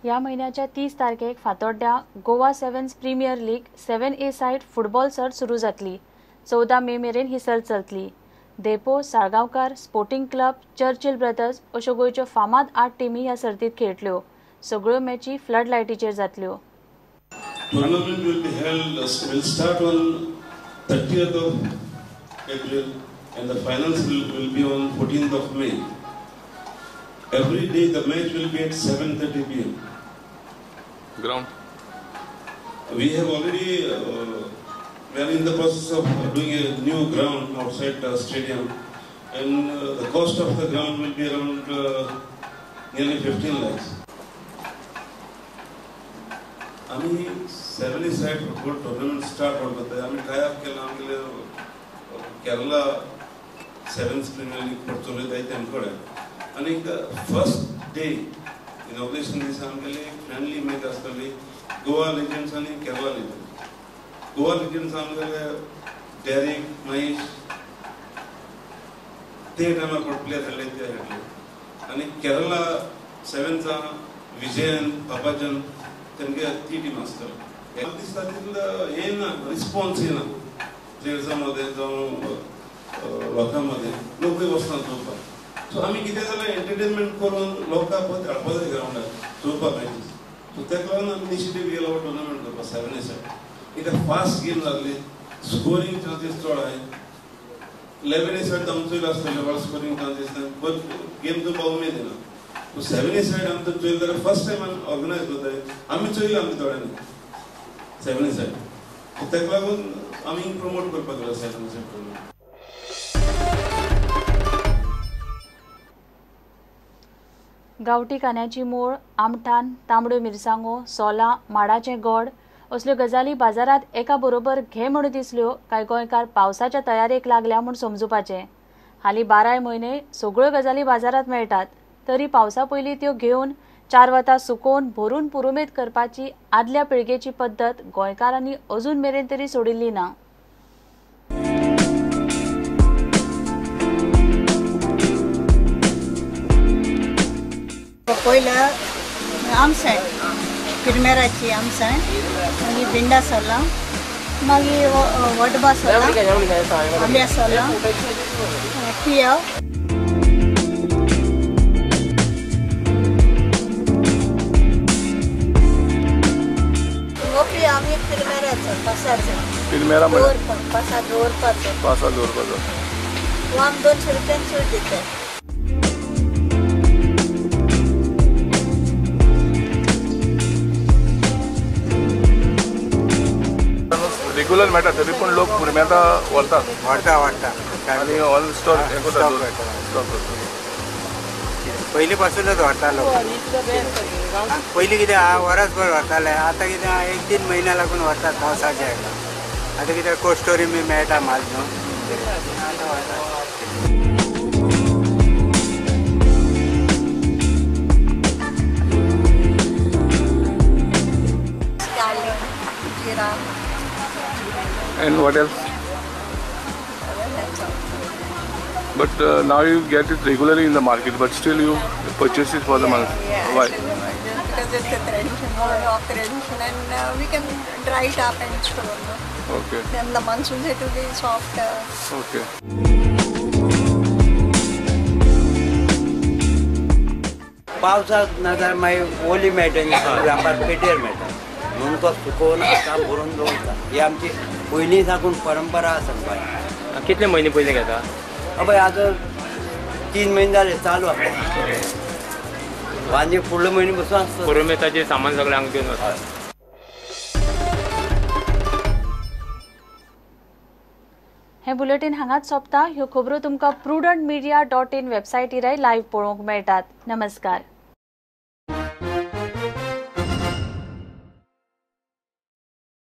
या महिन्याच्या 30 तारखेक फातोड्ड्या Goa sevens premier league 7A side football सर्त सुरू जातली। 14 मे मेरेन ही सर्त चलतली। Dempo, Salgaocar, sporting club, Churchill brothers अश्यो गोंयच्यो फामाद 8 टीमी ह्या सर्तीत खेळटल्यो। सगळ्यो मॅची फ्लड लायटीचेर जातल्यो। Tournament will be held, will start on 30th of April and the finals will be on 14th of May. Every day the match will be at 7:30 p.m. Ground. We have already, we are in the process of doing a new ground outside the stadium, and the cost of the ground will be around nearly 15 lakhs. आम्ही 7A side football tournament start करते हैं। आम्ही tie up केला आमगेले Kerala सेव्हन्स premier league परचोले जाय तेमकडे आणि first day inauguration दिसा आमगेले फ्रेंडली मॅच आसतली गोवा लेजेंड्स आणि केरला लेजेंड्स। गोवा लेजेंड्स आमगेले डेरिक महेश ते टायमार प्लेयर खेळले ते खेळले आणि केरला सेव्हनचा विजयन पापाजन तेमगे ती टीम आसतली। दिसता तितलो येना रिस्पॉन्स येना प्लेयर्सांमध्ये जावं लोकांमध्ये लोकूय वचना चोवपाक। सो आमी कितें जाल्यार एंटरटेनमेंट करून लोकांक पळय हाडपा जाय ग्राउंडार चोवपाक मॅचीस। सो तेका लागून आमी इनिशिएटीव घेयलो टुर्नामेंट करपाक 7A साइड। कित्याक फास्ट गेम जाल्ली, स्कोरींग चान्सीस चड आहाय। 11A साइड आमचो आसतले व्हड स्कोरींग चान्सीस ना, बट गेम चोवपाक उमेद येना। 7A साइड आमचो चोयल जाल्यार फर्स्ट टाइम ऑर्गनायज जाताय। आमी चोयला आमच्या थोड्यांनी 7A साइड। तेका लागून आमी प्रमोट करपाक लागला 7A साइड टुर्नामेंट। गावठी कांद्याची मोळ, आमठाण, तांबड्यो मिरसांगो, सोलां, माडाचें गोड असल्यो गजाली बाजारात एका बरोबर घे म्हणून दिसल्यो काय गोंयकार पावसाच्या तयारेक लागल्या म्हूण समजुपाचें। हालीं 12 म्हयने सगळ्यो गजाली बाजारात मेळटात, तरी पावसा पयलीं त्यो घेवन 4 वतां सुकोवन भरून पुरुमेत करपाची आदल्या पिळगेची पद्दत गोंयकारांनी अजून मेरेन तरी सोडिल्ली ना। पहिला आमसाण किरमेराची आमसाण, मागीर भिंडा सोलां, मागीर वडबा सोलां, आंब्या सोलां, पियाव, मोकळी आमी किरमेराचो पासाचो किरमेरा पासा दवरपाचो वो आमी 200 रुपयान सूट दितात। रेग्युलर मेळटा तरी पूण लोक पुरमेता व्हरता आनी ऑन स्टॉक पयलीं पासूनच व्हरतालो। पयलीं कितें वरसभर व्हरताले, आतां कितें 1-3 म्हयने लागून व्हरतात पावसाच्या हेका। आतां कितें कोल्ड स्टोरी बी मेळटा माल न्हू। And what else? But now you get it regularly in the market, but still you purchase it for the month. Why? Because it's a tradition, more of tradition, and we can dry it up and store. Okay. Then the monsoons it will be softer. Okay. पावसाक नाजाल्यार मागीर ओली मेळटा, व्यापार पेटेर मेळटा म्हणून तो सुकोवन आतां भरून दवरता। ही आमची पयलीं साकून परंपरा आसा बाय। कितले म्हयने पयलीं घेता? बाय आतां 3 म्हयने जाले चालू आसा। वांजे फुडले म्हयने बसून आसता। पुरुमेताचें सामान सगळें हांगा घेवन वता। हे बुलेटिन हांगाच सोंपता। ह्यो खबरो तुमकां prudentmedia.in वेबसायटीर लायव्ह पळोवंक मेळटात। नमस्कार।